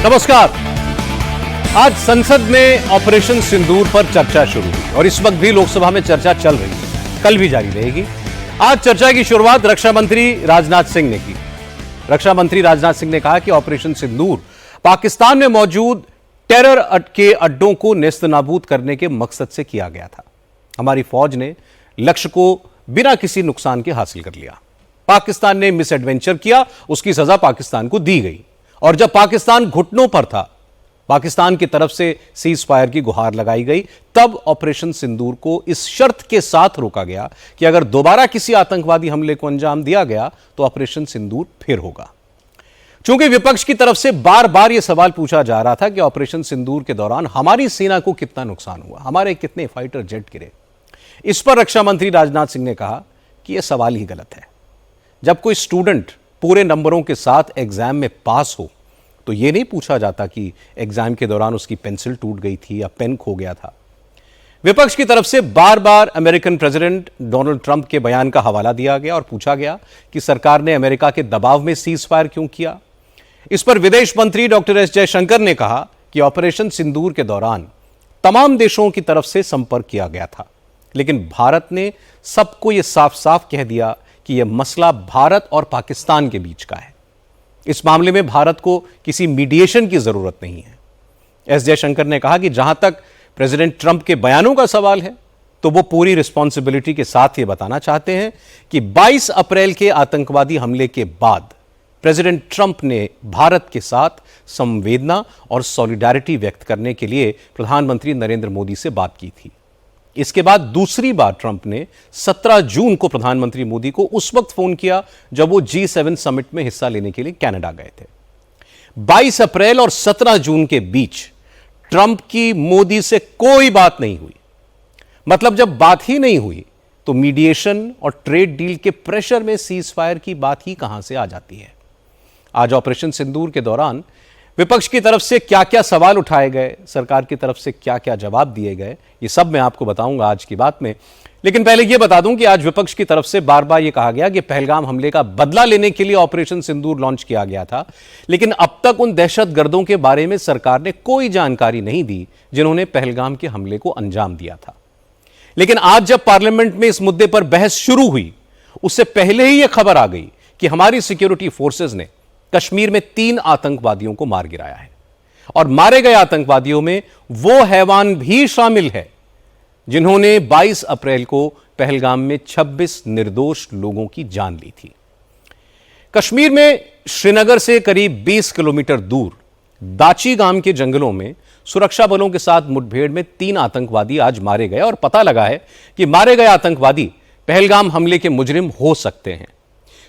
नमस्कार। आज संसद में ऑपरेशन सिंदूर पर चर्चा शुरू हुई और इस वक्त भी लोकसभा में चर्चा चल रही है, कल भी जारी रहेगी। आज चर्चा की शुरुआत रक्षा मंत्री राजनाथ सिंह ने की। रक्षा मंत्री राजनाथ सिंह ने कहा कि ऑपरेशन सिंदूर पाकिस्तान में मौजूद टेरर के अड्डों को नेस्तनाबूद करने के मकसद से किया गया था। हमारी फौज ने लक्ष्य को बिना किसी नुकसान के हासिल कर लिया। पाकिस्तान ने मिस एडवेंचर किया, उसकी सजा पाकिस्तान को दी गई। और जब पाकिस्तान घुटनों पर था, पाकिस्तान की तरफ से सीज फायर की गुहार लगाई गई, तब ऑपरेशन सिंदूर को इस शर्त के साथ रोका गया कि अगर दोबारा किसी आतंकवादी हमले को अंजाम दिया गया तो ऑपरेशन सिंदूर फिर होगा। चूंकि विपक्ष की तरफ से बार बार यह सवाल पूछा जा रहा था कि ऑपरेशन सिंदूर के दौरान हमारी सेना को कितना नुकसान हुआ, हमारे कितने फाइटर जेट गिरे, इस पर रक्षा मंत्री राजनाथ सिंह ने कहा कि यह सवाल ही गलत है। जब कोई स्टूडेंट पूरे नंबरों के साथ एग्जाम में पास हो तो यह नहीं पूछा जाता कि एग्जाम के दौरान उसकी पेंसिल टूट गई थी या पेन खो गया था। विपक्ष की तरफ से बार बार अमेरिकन प्रेसिडेंट डोनाल्ड ट्रंप के बयान का हवाला दिया गया और पूछा गया कि सरकार ने अमेरिका के दबाव में सीज फायर क्यों किया। इस पर विदेश मंत्री डॉक्टर एस जयशंकर ने कहा कि ऑपरेशन सिंदूर के दौरान तमाम देशों की तरफ से संपर्क किया गया था, लेकिन भारत ने सबको यह साफ साफ कह दिया कि यह मसला भारत और पाकिस्तान के बीच का है। इस मामले में भारत को किसी मीडिएशन की जरूरत नहीं है। एस जयशंकर ने कहा कि जहां तक प्रेसिडेंट ट्रंप के बयानों का सवाल है तो वो पूरी रिस्पॉन्सिबिलिटी के साथ ये बताना चाहते हैं कि 22 अप्रैल के आतंकवादी हमले के बाद प्रेसिडेंट ट्रंप ने भारत के साथ संवेदना और सॉलिडारिटी व्यक्त करने के लिए प्रधानमंत्री नरेंद्र मोदी से बात की थी। इसके बाद दूसरी बार ट्रंप ने 17 जून को प्रधानमंत्री मोदी को उस वक्त फोन किया जब वो G7 समिट में हिस्सा लेने के लिए कनाडा गए थे। 22 अप्रैल और 17 जून के बीच ट्रंप की मोदी से कोई बात नहीं हुई। मतलब जब बात ही नहीं हुई तो मीडिएशन और ट्रेड डील के प्रेशर में सीज फायर की बात ही कहां से आ जाती है। आज ऑपरेशन सिंदूर के दौरान विपक्ष की तरफ से क्या क्या सवाल उठाए गए, सरकार की तरफ से क्या क्या जवाब दिए गए, ये सब मैं आपको बताऊंगा आज की बात में। लेकिन पहले यह बता दूं कि आज विपक्ष की तरफ से बार बार यह कहा गया कि पहलगाम हमले का बदला लेने के लिए ऑपरेशन सिंदूर लॉन्च किया गया था, लेकिन अब तक उन दहशतगर्दों के बारे में सरकार ने कोई जानकारी नहीं दी जिन्होंने पहलगाम के हमले को अंजाम दिया था। लेकिन आज जब पार्लियामेंट में इस मुद्दे पर बहस शुरू हुई, उससे पहले ही यह खबर आ गई कि हमारी सिक्योरिटी फोर्सेज ने कश्मीर में 3 आतंकवादियों को मार गिराया है और मारे गए आतंकवादियों में वो हैवान भी शामिल है जिन्होंने 22 अप्रैल को पहलगाम में 26 निर्दोष लोगों की जान ली थी। कश्मीर में श्रीनगर से करीब 20 किलोमीटर दूर दाची गांव के जंगलों में सुरक्षा बलों के साथ मुठभेड़ में 3 आतंकवादी आज मारे गए और पता लगा है कि मारे गए आतंकवादी पहलगाम हमले के मुजरिम हो सकते हैं।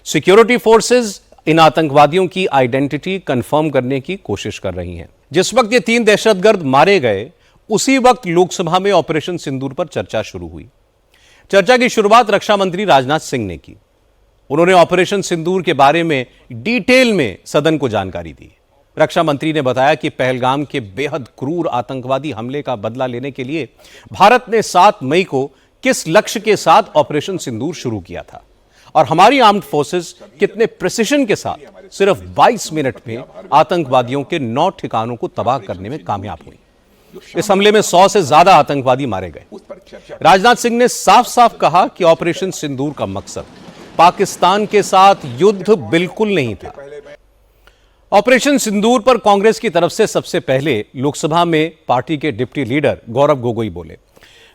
सिक्योरिटी फोर्सेज इन आतंकवादियों की आइडेंटिटी कंफर्म करने की कोशिश कर रही हैं। जिस वक्त ये 3 दहशतगर्द मारे गए, उसी वक्त लोकसभा में ऑपरेशन सिंदूर पर चर्चा शुरू हुई। चर्चा की शुरुआत रक्षा मंत्री राजनाथ सिंह ने की। उन्होंने ऑपरेशन सिंदूर के बारे में डिटेल में सदन को जानकारी दी। रक्षा मंत्री ने बताया कि पहलगाम के बेहद क्रूर आतंकवादी हमले का बदला लेने के लिए भारत ने 7 मई को किस लक्ष्य के साथ ऑपरेशन सिंदूर शुरू किया था और हमारी आर्म्ड फोर्सेस कितने प्रिसिशन के साथ सिर्फ 22 मिनट में आतंकवादियों के 9 ठिकानों को तबाह करने में कामयाब हुई। इस हमले में 100 से ज्यादा आतंकवादी मारे गए। राजनाथ सिंह ने साफ साफ कहा कि ऑपरेशन सिंदूर का मकसद पाकिस्तान के साथ युद्ध बिल्कुल नहीं था। ऑपरेशन सिंदूर पर कांग्रेस की तरफ से सबसे पहले लोकसभा में पार्टी के डिप्टी लीडर गौरव गोगोई बोले।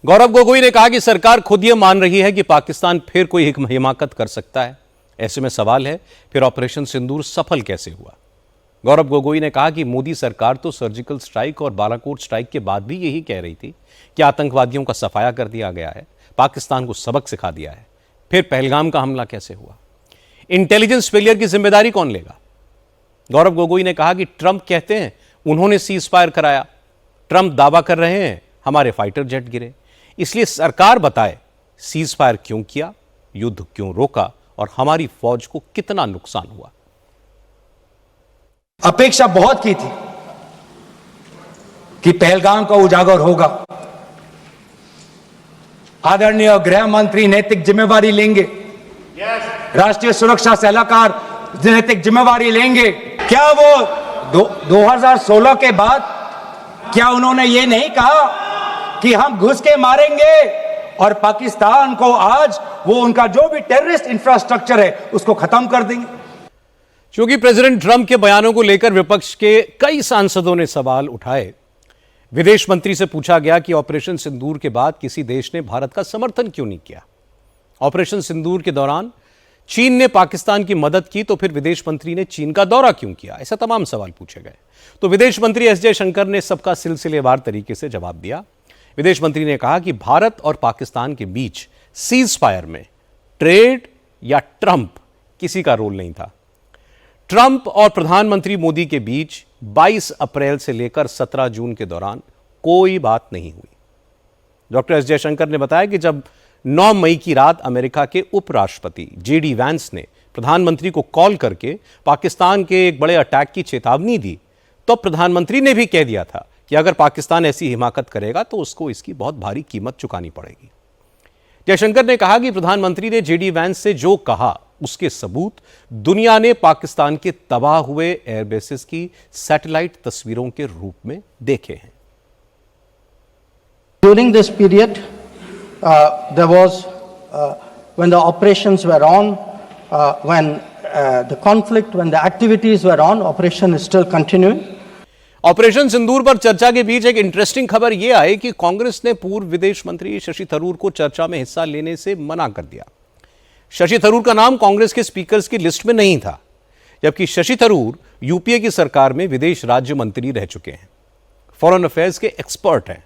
गौरव गोगोई ने कहा कि सरकार खुद यह मान रही है कि पाकिस्तान फिर कोई हिमाकत कर सकता है। ऐसे में सवाल है, फिर ऑपरेशन सिंदूर सफल कैसे हुआ। गौरव गोगोई ने कहा कि मोदी सरकार तो सर्जिकल स्ट्राइक और बालाकोट स्ट्राइक के बाद भी यही कह रही थी कि आतंकवादियों का सफाया कर दिया गया है, पाकिस्तान को सबक सिखा दिया है। फिर पहलगाम का हमला कैसे हुआ, इंटेलिजेंस फेलियर की जिम्मेदारी कौन लेगा। गौरव गोगोई ने कहा कि ट्रंप कहते हैं उन्होंने सीज फायर कराया, ट्रंप दावा कर रहे हैं हमारे फाइटर जेट गिरे। इसलिए सरकार बताए सीज फायर क्यों किया, युद्ध क्यों रोका और हमारी फौज को कितना नुकसान हुआ। अपेक्षा बहुत की थी कि पहलगाम का उजागर होगा। आदरणीय गृह मंत्री नैतिक जिम्मेवारी लेंगे, राष्ट्रीय सुरक्षा सलाहकार नैतिक जिम्मेवारी लेंगे। क्या वो 2016 के बाद क्या उन्होंने ये नहीं कहा कि हम घुस के मारेंगे और पाकिस्तान को आज वो उनका जो भी टेररिस्ट इंफ्रास्ट्रक्चर है उसको खत्म कर देंगे? क्योंकि प्रेसिडेंट ट्रंप के बयानों को लेकर विपक्ष के कई सांसदों ने सवाल उठाए, विदेश मंत्री से पूछा गया कि ऑपरेशन सिंदूर के बाद किसी देश ने भारत का समर्थन क्यों नहीं किया। ऑपरेशन सिंदूर के दौरान चीन ने पाकिस्तान की मदद की, तो फिर विदेश मंत्री ने चीन का दौरा क्यों किया? ऐसा तमाम सवाल पूछे गए। तो विदेश मंत्री एस जयशंकर ने सबका सिलसिलेवार तरीके से जवाब दिया। विदेश मंत्री ने कहा कि भारत और पाकिस्तान के बीच सीज फायर में ट्रेड या ट्रंप किसी का रोल नहीं था। ट्रंप और प्रधानमंत्री मोदी के बीच 22 अप्रैल से लेकर 17 जून के दौरान कोई बात नहीं हुई। डॉक्टर एस जयशंकर ने बताया कि जब 9 मई की रात अमेरिका के उपराष्ट्रपति जेडी वैंस ने प्रधानमंत्री को कॉल करके पाकिस्तान के एक बड़े अटैक की चेतावनी दी, तो प्रधानमंत्री ने भी कह दिया था कि अगर पाकिस्तान ऐसी हिमाकत करेगा तो उसको इसकी बहुत भारी कीमत चुकानी पड़ेगी। जयशंकर ने कहा कि प्रधानमंत्री ने जेडी वैंस से जो कहा उसके सबूत दुनिया ने पाकिस्तान के तबाह हुए एयरबेसेस की सैटेलाइट तस्वीरों के रूप में देखे हैं। During this period, there was, when the operations were on, when the conflict, when the activities were on, operation is still continuing. Operation Sindoor पर चर्चा के बीच एक इंटरेस्टिंग खबर यह आई कि कांग्रेस ने पूर्व विदेश मंत्री शशि थरूर को चर्चा में हिस्सा लेने से मना कर दिया। शशि थरूर का नाम कांग्रेस के स्पीकर्स की लिस्ट में नहीं था, जबकि शशि थरूर यूपीए की सरकार में विदेश राज्य मंत्री रह चुके हैं, फॉरेन अफेयर्स के एक्सपर्ट हैं।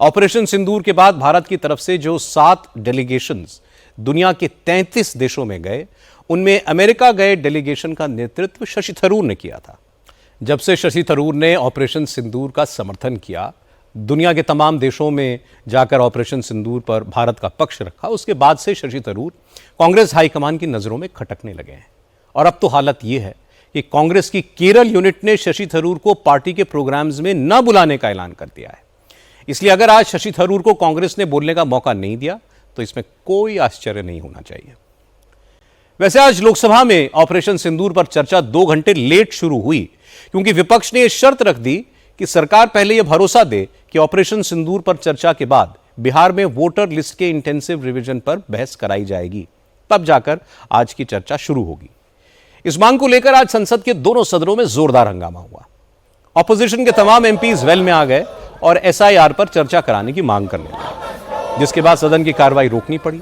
ऑपरेशन सिंदूर के बाद भारत की तरफ से जो 7 डेलीगेशंस दुनिया के 33 देशों में गए, उनमें अमेरिका गए डेलीगेशन का नेतृत्व शशि थरूर ने किया था। जब से शशि थरूर ने ऑपरेशन सिंदूर का समर्थन किया, दुनिया के तमाम देशों में जाकर ऑपरेशन सिंदूर पर भारत का पक्ष रखा, उसके बाद से शशि थरूर कांग्रेस हाईकमान की नजरों में खटकने लगे हैं। और अब तो हालत यह है कि कांग्रेस की केरल यूनिट ने शशि थरूर को पार्टी के प्रोग्राम्स में न बुलाने का ऐलान कर दिया है। इसलिए अगर आज शशि थरूर को कांग्रेस ने बोलने का मौका नहीं दिया तो इसमें कोई आश्चर्य नहीं होना चाहिए। वैसे आज लोकसभा में ऑपरेशन सिंदूर पर चर्चा 2 घंटे लेट शुरू हुई, क्योंकि विपक्ष ने यह शर्त रख दी कि सरकार पहले यह भरोसा दे कि ऑपरेशन सिंदूर पर चर्चा के बाद बिहार में वोटर लिस्ट के इंटेंसिव रिवीजन पर बहस कराई जाएगी, तब जाकर आज की चर्चा शुरू होगी। इस मांग को लेकर आज संसद के दोनों सदनों में जोरदार हंगामा हुआ। ऑपोजिशन के तमाम एमपीज वेल में आ गए और एसआईआर पर चर्चा कराने की मांग करने लगे, जिसके बाद सदन की कार्रवाई रोकनी पड़ी।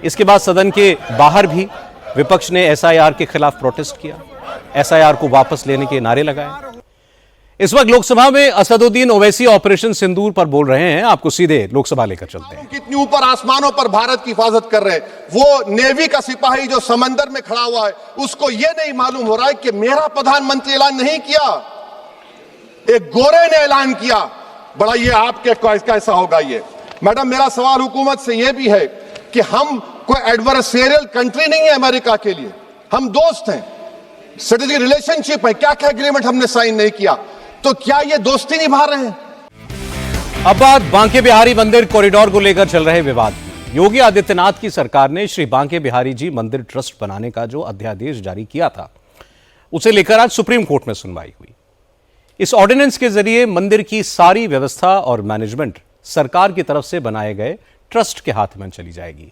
इसके बाद सदन के बाहर भी विपक्ष ने एसआईआर के खिलाफ प्रोटेस्ट किया, एसआईआर को वापस लेने के नारे लगाए। इस वक्त लोकसभा में असदुद्दीन ओवैसी ऑपरेशन सिंदूर पर बोल रहे हैं। आपको सीधे लोकसभा लेकर चलते हैं। कितनी ऊपर आसमानों पर भारत की हिफाजत कर रहे हैं, वो नेवी का सिपाही जो समंदर में खड़ा हुआ है, उसको यह नहीं मालूम हो रहा है कि मेरा प्रधानमंत्री ऐलान नहीं किया, एक गोरे ने ऐलान किया। बड़ा ये आपके कैसा होगा ये? मैडम, मेरा सवाल हुकूमत से यह भी है कि हम कोई एडवर्सेरियल कंट्री नहीं है अमेरिका के लिए, हम दोस्त हैं, स्ट्रेटेजिक रिलेशनशिप है। क्या क्या एग्रीमेंट हमने साइन नहीं किया, तो क्या ये दोस्ती निभा रहे हैं? अब बात बांके बिहारी मंदिर कॉरिडोर को लेकर चल रहे विवाद की। योगी आदित्यनाथ की सरकार ने श्री बांके बिहारी जी मंदिर ट्रस्ट बनाने का जो अध्यादेश जारी किया था, उसे लेकर आज सुप्रीम कोर्ट में सुनवाई हुई। इस ऑर्डिनेंस के जरिए मंदिर की सारी व्यवस्था और मैनेजमेंट सरकार की तरफ से बनाए गए ट्रस्ट के हाथ में चली जाएगी।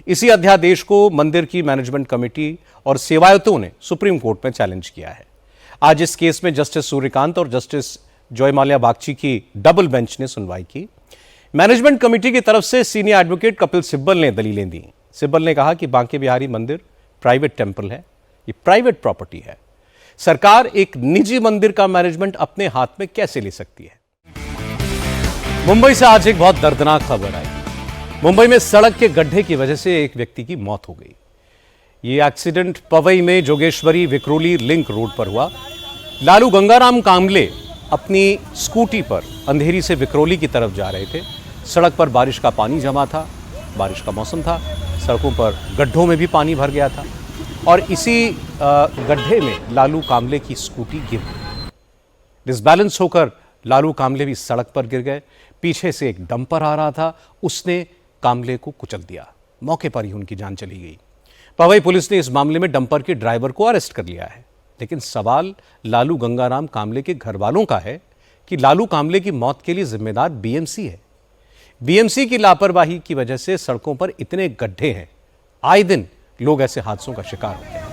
इसी अध्यादेश को मंदिर की मैनेजमेंट कमेटी और सेवायतों ने सुप्रीम कोर्ट में चैलेंज किया है। आज इस केस में जस्टिस सूर्यकांत और जस्टिस जयमाल्या बागची की डबल बेंच ने सुनवाई की। मैनेजमेंट कमेटी की तरफ से सीनियर एडवोकेट कपिल सिब्बल ने दलीलें दी। सिब्बल ने कहा कि बांके बिहारी मंदिर प्राइवेट टेंपल है, ये प्राइवेट प्रॉपर्टी है, सरकार एक निजी मंदिर का मैनेजमेंट अपने हाथ में कैसे ले सकती है। मुंबई से आज एक बहुत दर्दनाक खबर आई। मुंबई में सड़क के गड्ढे की वजह से एक व्यक्ति की मौत हो गई। ये एक्सीडेंट पवई में जोगेश्वरी विक्रोली लिंक रोड पर हुआ। लालू गंगाराम कामले अपनी स्कूटी पर अंधेरी से विक्रोली की तरफ जा रहे थे। सड़क पर बारिश का पानी जमा था, बारिश का मौसम था, सड़कों पर गड्ढों में भी पानी भर गया था और इसी गड्ढे में लालू कामले की स्कूटी गिर गई। डिसबैलेंस होकर लालू कामले भी सड़क पर गिर गए। पीछे से एक डंपर आ रहा था, उसने कामले को कुचल दिया। मौके पर ही उनकी जान चली गई। पवई पुलिस ने इस मामले में डंपर के ड्राइवर को अरेस्ट कर लिया है। लेकिन सवाल लालू गंगाराम कामले के घर वालों का है कि लालू कामले की मौत के लिए जिम्मेदार बीएमसी है। बीएमसी की लापरवाही की वजह से सड़कों पर इतने गड्ढे हैं, आए दिन लोग ऐसे हादसों का शिकार होते हैं।